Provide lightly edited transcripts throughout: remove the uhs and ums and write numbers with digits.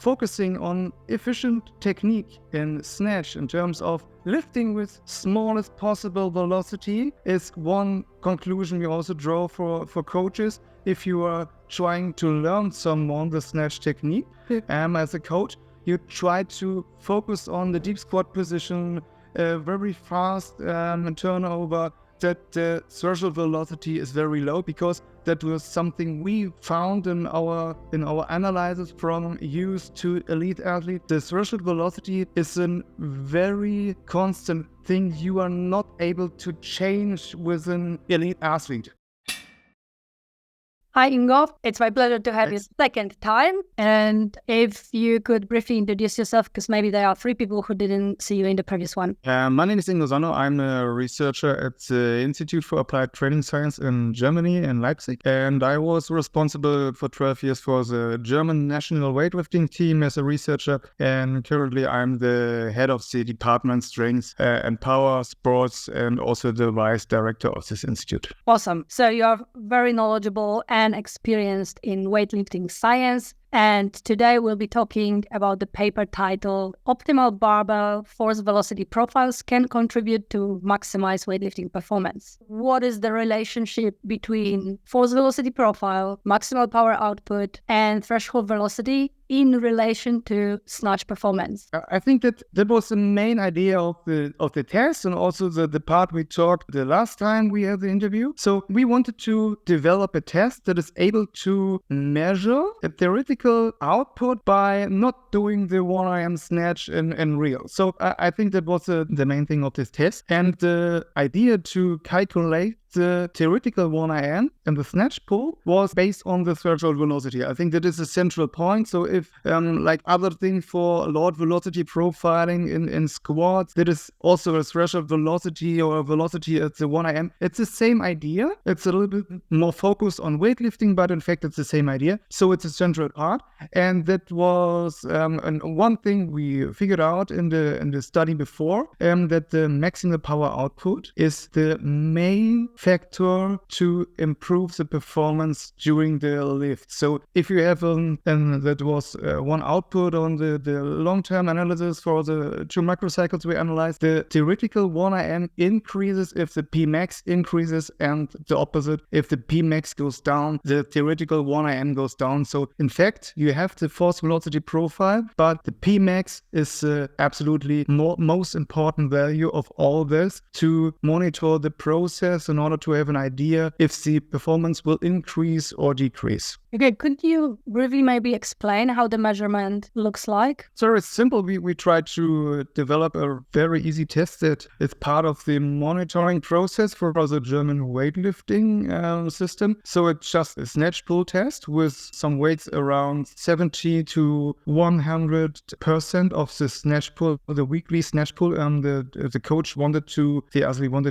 focusing on efficient technique in snatch in terms of lifting with smallest possible velocity is one conclusion we also draw for coaches. If you are trying to learn someone the snatch technique as a coach, you try to focus on the deep squat position, very fast turnover, that the threshold velocity is very low, because that was something we found in our analysis from youth to elite athlete. The threshold velocity is a very constant thing you are not able to change with an elite athlete. Hi Ingo, it's my pleasure to have you second time. And if you could briefly introduce yourself, because maybe there are 3 people who didn't see you in the previous one. My name is Ingo Sandau. I'm a researcher at the Institute for Applied Training Science in Germany, in Leipzig. And I was responsible for 12 years for the German national weightlifting team as a researcher. And currently I'm the head of the department strength and power sports, and also the vice director of this institute. Awesome. So you're very knowledgeable and experienced in weightlifting science. And today we'll be talking about the paper titled Optimal Barbell Force Velocity Profiles Can Contribute to Maximize Weightlifting Performance. What is the relationship between force velocity profile, maximal power output, and threshold velocity in relation to snatch performance? I think that was the main idea of the test, and also the part we talked the last time we had the interview. So we wanted to develop a test that is able to measure a theoretical output by not doing the 1RM snatch in real. So I think that was the main thing of this test. And the idea to calculate the theoretical 1RM and the snatch pull was based on the threshold velocity. I think that is a central point. So if like other things for load velocity profiling in squats, that is also a threshold velocity or a velocity at the 1RM. It's the same idea. It's a little bit more focused on weightlifting, but in fact it's the same idea. So it's a central part. And that was one thing we figured out in the study before, that the maximal power output is the main factor to improve the performance during the lift. So if you have that was one output on the long-term analysis for the 2 macrocycles we analyzed, the theoretical 1RM increases if the Pmax increases, and the opposite, if the Pmax goes down, the theoretical 1RM goes down. So in fact, you have the force velocity profile, but the Pmax is absolutely most important value of all this to monitor the process in order to have an idea if the performance will increase or decrease. Okay, could you briefly maybe explain how the measurement looks like? So it's simple. We try to develop a very easy test that is part of the monitoring process for the German weightlifting system. So it's just a snatch pull test with some weights around 70 to 100% of the snatch pull, the weekly snatch pull. The coach wanted to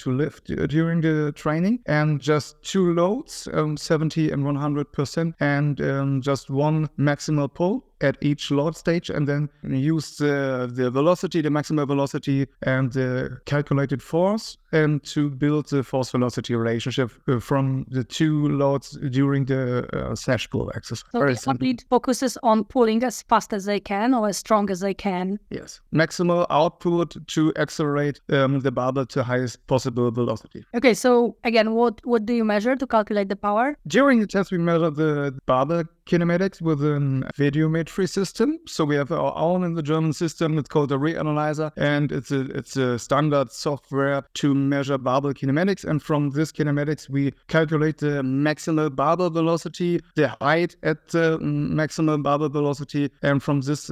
lift during the training, and just 2 loads, 70 and 100%. And just one maximal pull at each load stage, and then use the velocity, the maximal velocity, and the calculated force, and to build the force velocity relationship from the 2 loads during the snatch pull exercise. So the athlete focuses on pulling as fast as they can or as strong as they can. Yes, maximal output to accelerate the barbell to highest possible velocity. Okay, so again, what do you measure to calculate the power? During the test, we measure the barbell kinematics with a videometry system. So we have our own in the German system. It's called a reanalyzer, and it's a standard software to measure barbell kinematics. And from this kinematics, we calculate the maximal barbell velocity, the height at the maximal barbell velocity, and from this,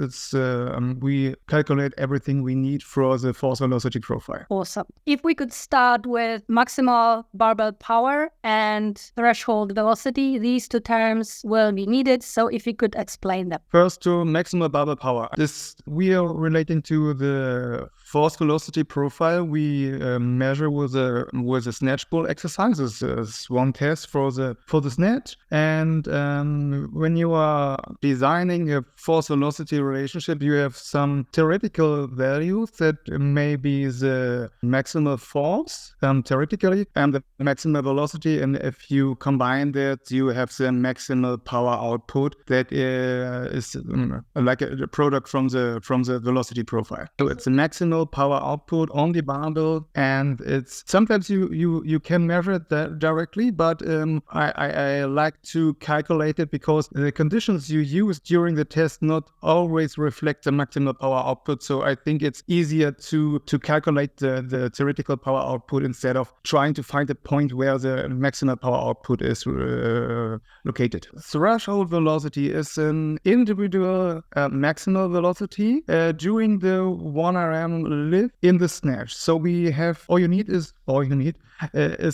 we calculate everything we need for the force velocity profile. Awesome. If we could start with maximal barbell power and threshold velocity, these 2 terms will be needed. So if you could explain them. First, to maximal barbell power. This we are relating to the force velocity profile we measure with a snatch pull exercise. This is one test for the snatch. And when you are designing a force velocity relationship, you have some theoretical values that may be the maximal force theoretically and the maximal velocity. And if you combine that, you have the maximal power output that is like a product from the velocity profile. So it's a maximal power output on the barbell, and it's sometimes you can measure it directly, but I like to calculate it because the conditions you use during the test not always reflect the maximal power output. So I think it's easier to calculate the theoretical power output instead of trying to find a point where the maximal power output is located. Threshold velocity is an individual maximal velocity during the 1RM lift in the snatch. So we have all you need is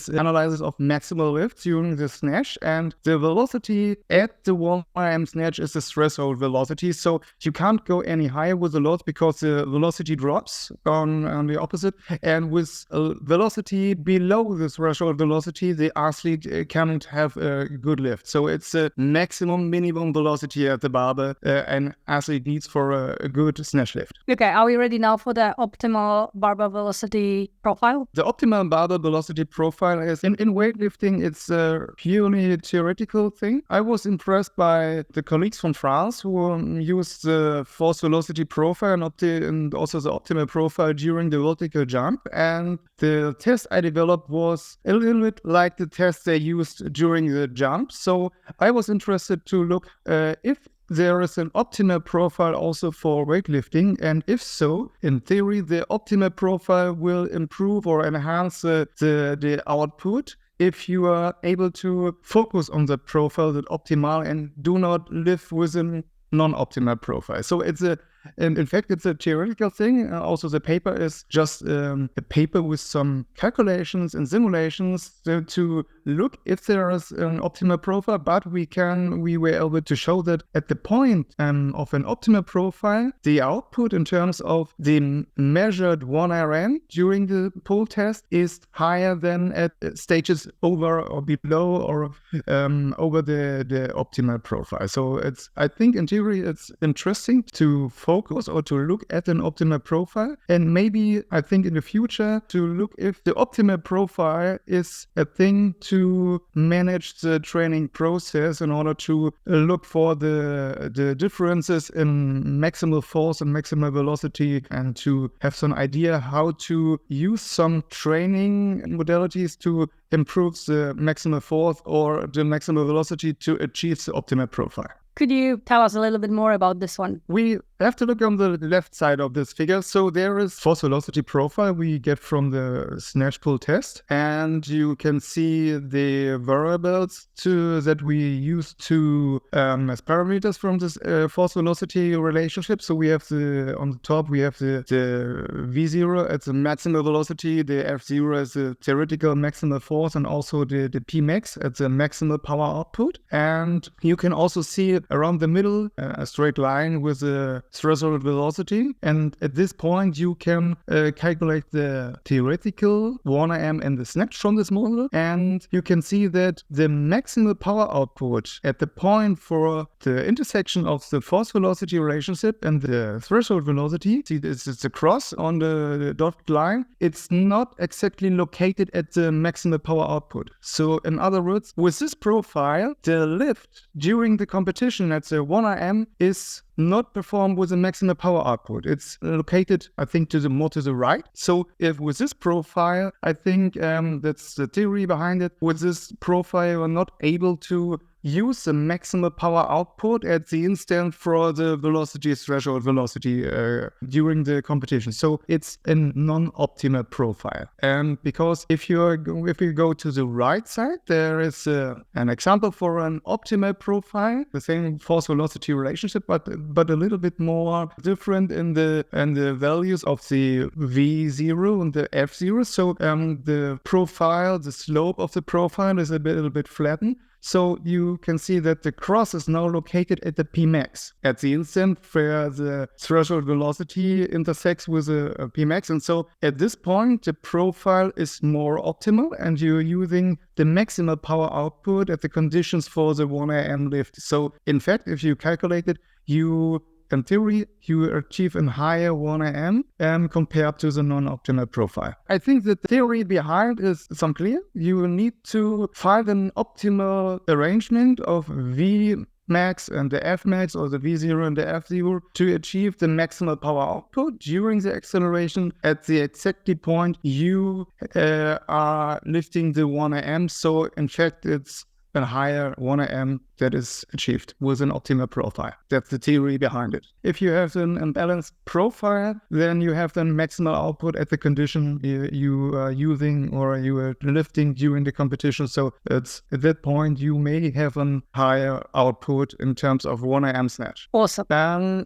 analysis of maximal lift during the snatch, and the velocity at the 1RM snatch is the threshold velocity. So you can't go any higher with the load because the velocity drops on the opposite, and with a velocity below the threshold velocity, the athlete can't have a good lift. So it's a minimum velocity at the barbell an athlete needs for a good snatch lift. Okay, are we ready now for the optimal barbell velocity profile? The optimal barbell velocity profile is in weightlifting, it's a purely theoretical thing. I was impressed by the colleagues from France who used the force velocity profile and also the optimal profile during the vertical jump. And the test I developed was a little bit like the test they used during the jump. So I was interested to look if there is an optimal profile also for weightlifting, and if so, in theory, the optimal profile will improve or enhance the output if you are able to focus on the profile that optimal and do not live with a non-optimal profile. So in fact, it's a theoretical thing. Also, the paper is just a paper with some calculations and simulations to look if there is an optimal profile, but we were able to show that at the point of an optimal profile, the output in terms of the measured 1RM during the pull test is higher than at stages over or below or over the optimal profile. So I think in theory, it's interesting to focus or to look at an optimal profile, and maybe I think in the future to look if the optimal profile is a thing to manage the training process in order to look for the differences in maximal force and maximal velocity, and to have some idea how to use some training modalities to improve the maximal force or the maximal velocity to achieve the optimal profile. Could you tell us a little bit more about this one? We have to look on the left side of this figure. So there is force velocity profile we get from the snatch pull test, and you can see the variables that we use to as parameters from this force velocity relationship. So we have on the top we have the V0 at the maximal velocity, the F0 as the theoretical maximal force, and also the Pmax at the maximal power output. And you can also see around the middle a straight line with a threshold velocity, and at this point you can calculate the theoretical 1RM and the snatch from this model, and you can see that the maximal power output at the point for the intersection of the force velocity relationship and the threshold velocity, see this is the cross on the dotted line, it's not exactly located at the maximal power output. So in other words, with this profile, the lift during the competition at the 1RM is not performed with a maximal power output. It's located, I think, more to the right. So if with this profile, I think that's the theory behind it. With this profile, we're not able to use the maximal power output at the instant for the velocity threshold velocity during the competition. So it's a non-optimal profile. And because if you go to the right side, there is an example for an optimal profile, the same force velocity relationship, but a little bit more different in the values of the V0 and the F0. So the profile, the slope of the profile is a little bit flattened. So you can see that the cross is now located at the Pmax, at the instant where the threshold velocity intersects with a Pmax. And so at this point, the profile is more optimal and you're using the maximal power output at the conditions for the 1 AM lift. So in fact, if you calculate it, in theory, you achieve a higher 1 AM compared to the non-optimal profile. I think the theory behind is unclear. You will need to find an optimal arrangement of V max and the F max, or the V0 and the F0, to achieve the maximal power output during the acceleration at the exactly point you are lifting the 1 AM. So in fact, it's a higher 1 AM that is achieved with an optimal profile. That's the theory behind it. If you have an imbalanced profile, then you have the maximal output at the condition you are using or you are lifting during the competition. So it's at that point you may have a higher output in terms of 1 AM snatch. Awesome.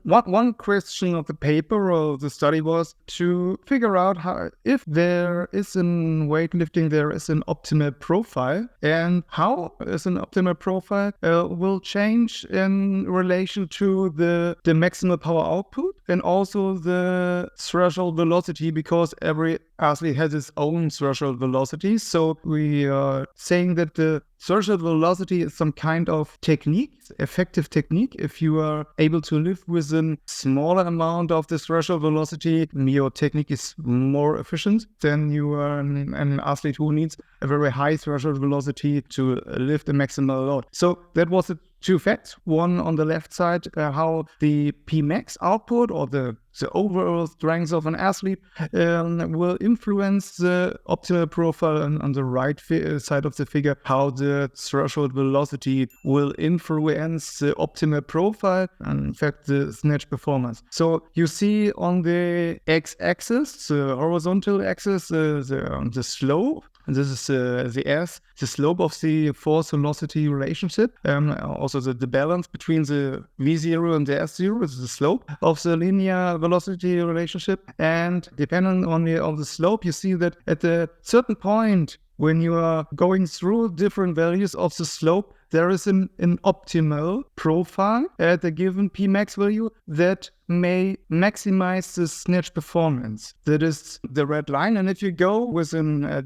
One question of the paper or the study was to figure out how, if there is in weightlifting, there is an optimal profile, and how is an optimal profile will change in relation to the maximal power output and also the threshold velocity, because every athlete has its own threshold velocity. So we are saying that the threshold velocity is some kind of technique, effective technique. If you are able to lift with a smaller amount of the threshold velocity, your technique is more efficient than you are an athlete who needs a very high threshold velocity to lift a maximal load. So that was the two facts. One on the left side, how the Pmax output or the overall strength of an athlete will influence the optimal profile, and on the right side of the figure, how the threshold velocity will influence the optimal profile and in fact the snatch performance. So you see on the x-axis, the horizontal axis, the slope. This is the S, the slope of the force velocity relationship. Also the balance between the V0 and the S0 is the slope of the linear velocity relationship. And depending on the slope, you see that at a certain point, when you are going through different values of the slope, there is an optimal profile at a given Pmax value that may maximize the snatch performance. That is the red line. And if you go with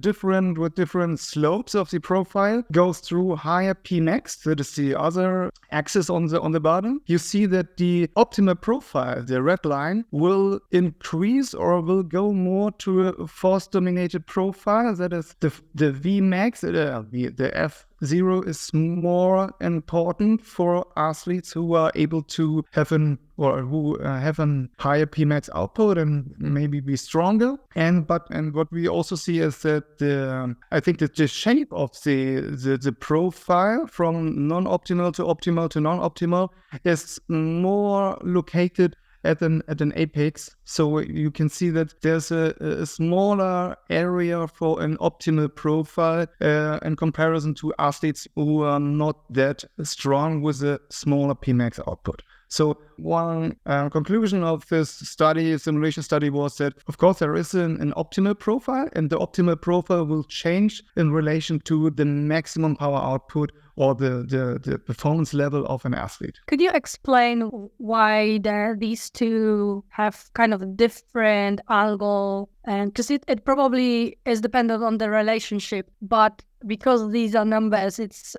different slopes of the profile, goes through higher Pmax, that is the other axis on the bottom, you see that the optimal profile, the red line, will increase or will go more to a force-dominated profile. That is the Vmax, the F0 is more important for athletes who are able to have who have a higher Pmax output and maybe be stronger. And what we also see is that I think that the shape of the profile from non-optimal to optimal to non-optimal is more located at an apex. So you can see that there's a smaller area for an optimal profile in comparison to athletes who are not that strong with a smaller Pmax output. So one conclusion of this simulation study was that, of course, there is an optimal profile, and the optimal profile will change in relation to the maximum power output or the performance level of an athlete. Could you explain why these two have kind of a different angle? And because it probably is dependent on the relationship, but because these are numbers, it's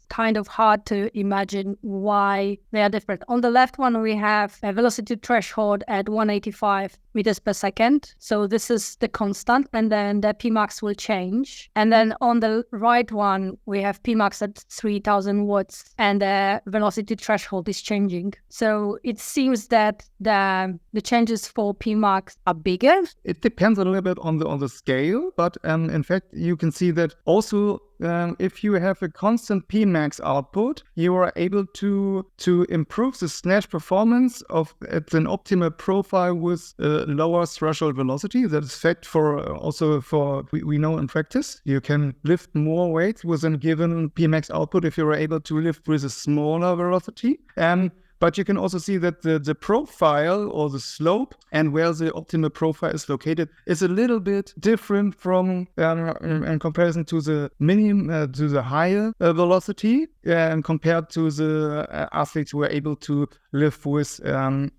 kind of hard to imagine why they are different. On the left one, we have a velocity threshold at 185 meters per second. So this is the constant, and then the Pmax will change. And then on the right one, we have Pmax at 3000 watts, and the velocity threshold is changing. So it seems that the changes for Pmax are bigger. It depends a little bit on the scale, but in fact, you can see that also if you have a constant Pmax output, you are able to improve the snatch performance at an optimal profile with lower threshold velocity. That is fact we know in practice. You can lift more weight with a given Pmax output if you are able to lift with a smaller velocity. But you can also see that the profile or the slope and where the optimal profile is located is a little bit different from in comparison to the minimum to the higher velocity compared to the athletes who are able to live with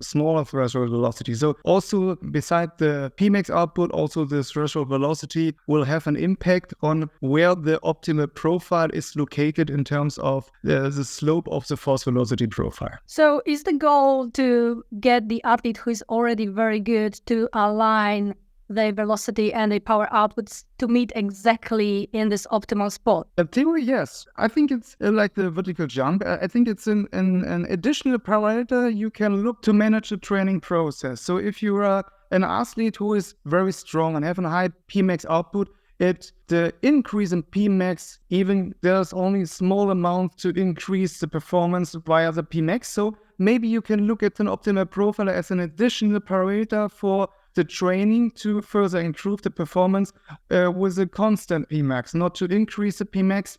smaller threshold velocity. So also beside the Pmax output, also the threshold velocity will have an impact on where the optimal profile is located in terms of the slope of the force velocity profile. So is the goal to get the athlete who is already very good to align the velocity and the power outputs to meet exactly in this optimal spot? In theory, yes. I think it's like the vertical jump. I think it's an additional parameter you can look to manage the training process. So if you are an athlete who is very strong and have a high Pmax output, the increase in Pmax, even there's only small amount to increase the performance via the Pmax. So maybe you can look at an optimal profile as an additional parameter for the training to further improve the performance with a constant Pmax, not to increase the Pmax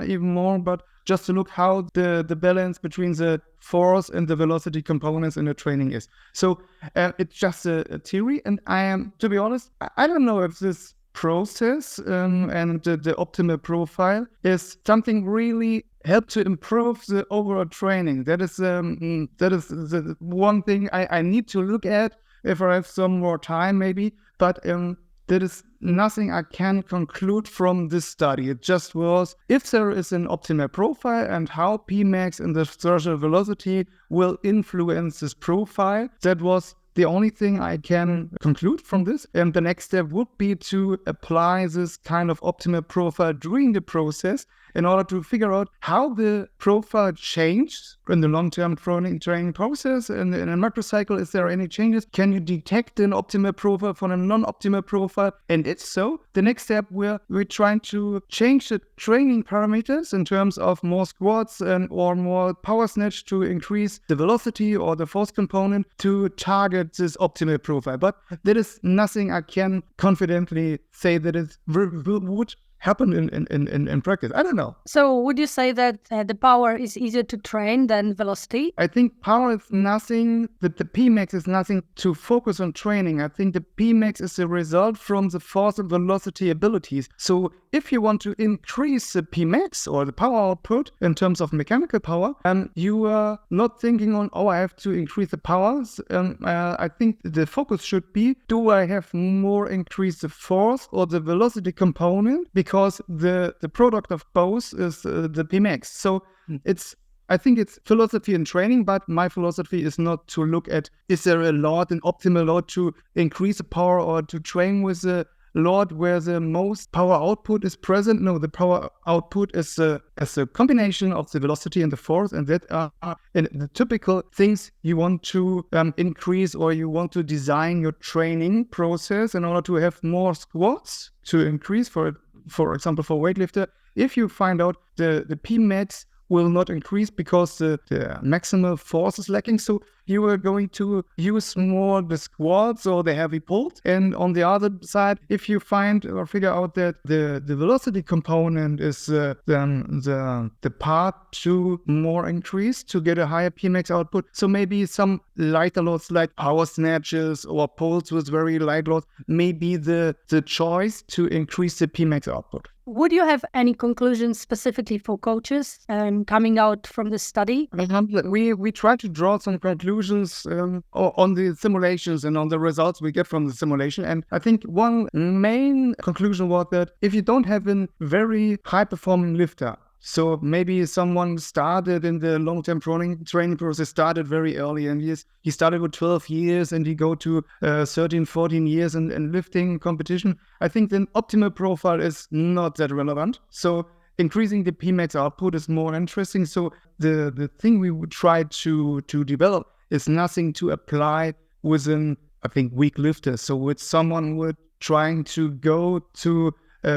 even more, but just to look how the balance between the force and the velocity components in the training is. So it's just a theory, and I am, to be honest, I don't know if this process and the optimal profile is something really help to improve the overall training. That is the one thing I need to look at if I have some more time maybe, but there is nothing I can conclude from this study. It just was if there is an optimal profile and how Pmax and the threshold velocity will influence this profile. That was the only thing I can conclude from this. And the next step would be to apply this kind of optimal profile during the process in order to figure out how the profile changed in the long-term training process. And in a macro cycle, is there any changes? Can you detect an optimal profile from a non-optimal profile? And if so, the next step we're trying to change the training parameters in terms of more squats or more power snatch to increase the velocity or the force component to target this optimal profile. But there is nothing I can confidently say that it would happen in practice. I don't know. So would you say that the power is easier to train than velocity? I think power is nothing, that the Pmax is nothing to focus on training. I think the Pmax is a result from the force and velocity abilities. So if you want to increase the Pmax or the power output in terms of mechanical power, you are not thinking on, I have to increase the powers. I think the focus should be, do I have more increase the force or the velocity component? Because the product of both is the Pmax. So I think it's philosophy in training, but my philosophy is not to look at, is there an optimal load to increase the power or to train with a load where the most power output is present? No, the power output is as a combination of the velocity and the force, and that are the typical things you want to increase, or you want to design your training process in order to have more squats to increase, for example, for weightlifter. If you find out the Pmax will not increase because the maximal force is lacking, so you are going to use more the squats or the heavy pulls. And on the other side, if you find or figure out that the velocity component is the part to more increase to get a higher Pmax output, so maybe some lighter loads like power snatches or pulls with very light loads may be the choice to increase the Pmax output. Would you have any conclusions specifically for coaches coming out from this study? We try to draw some conclusions on the simulations and on the results we get from the simulation. And I think one main conclusion was that if you don't have a very high-performing lifter, so maybe someone started in the long-term training process, started very early, and he started with 12 years and he go to 13, 14 years in lifting competition. I think the optimal profile is not that relevant. So increasing the Pmax output is more interesting. So the thing we would try to develop is nothing to apply within, I think, weak lifters. So with someone who trying to go to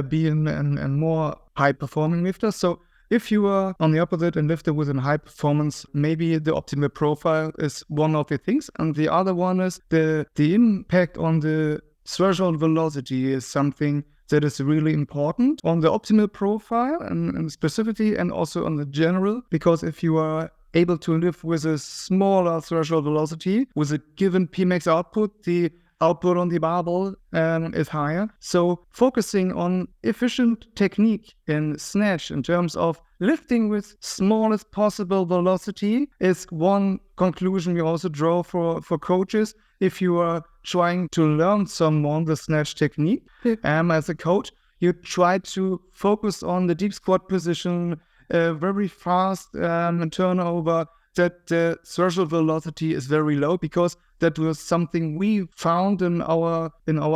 be a more high-performing lifter. So if you are on the opposite and lifter with a high performance, maybe the optimal profile is one of the things. And the other one is the impact on the threshold velocity is something that is really important on the optimal profile and specifically, and also on the general, because if you are able to live with a smaller threshold velocity. With a given Pmax output, the output on the barbell is higher. So focusing on efficient technique in snatch in terms of lifting with smallest possible velocity is one conclusion we also draw for coaches. If you are trying to learn someone the snatch technique as a coach, you try to focus on the deep squat position, very fast turnover, that the threshold velocity is very low, because that was something we found in our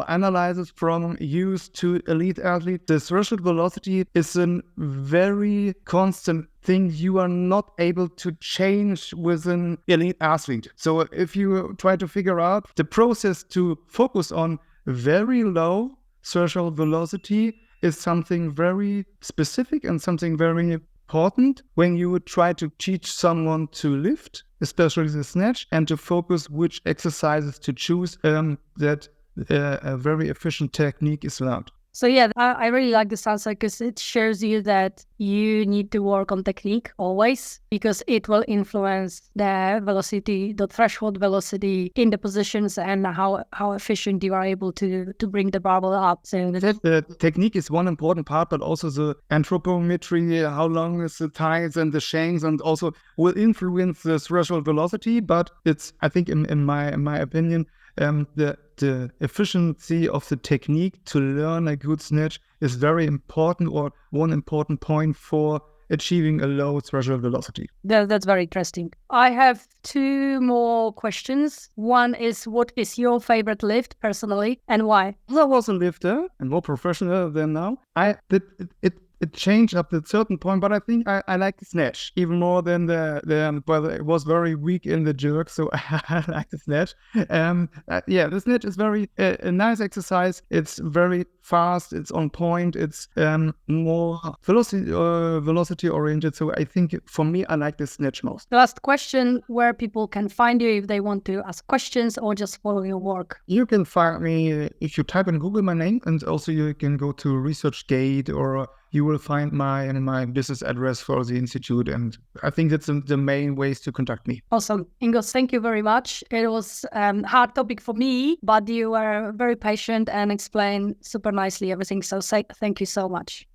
analysis from youth to elite athlete. The threshold velocity is a very constant thing you are not able to change with an elite athlete. So if you try to figure out the process to focus on very low threshold velocity is something very specific and something very important when you would try to teach someone to lift, especially the snatch, and to focus which exercises to choose, that a very efficient technique is learned. So yeah, I really like this answer because it shows you that you need to work on technique always, because it will influence the velocity, the threshold velocity in the positions, and how efficient you are able to bring the barbell up. So the technique is one important part, but also the anthropometry, how long is the thighs and the shanks, and also will influence the threshold velocity. But it's, I think, in my opinion, the efficiency of the technique to learn a good snatch is very important, or one important point for achieving a low threshold velocity. That's very interesting. I have two more questions. One is, what is your favorite lift personally, and why? I was a lifter and more professional than now. It changed up at a certain point, but I think I like the snatch even more than but it was very weak in the jerk, so I like the snatch. The snatch is very a nice exercise. It's very fast, it's on point, it's more velocity oriented. So I think for me, I like the snatch most. Last question, where people can find you if they want to ask questions or just follow your work. You can find me if you type in Google my name, and also you can go to ResearchGate, or you will find my business address for the institute, and I think that's the main ways to contact me. Awesome. Ingo, thank you very much. It was a hard topic for me, but you were very patient and explained super nicely everything. So thank you so much.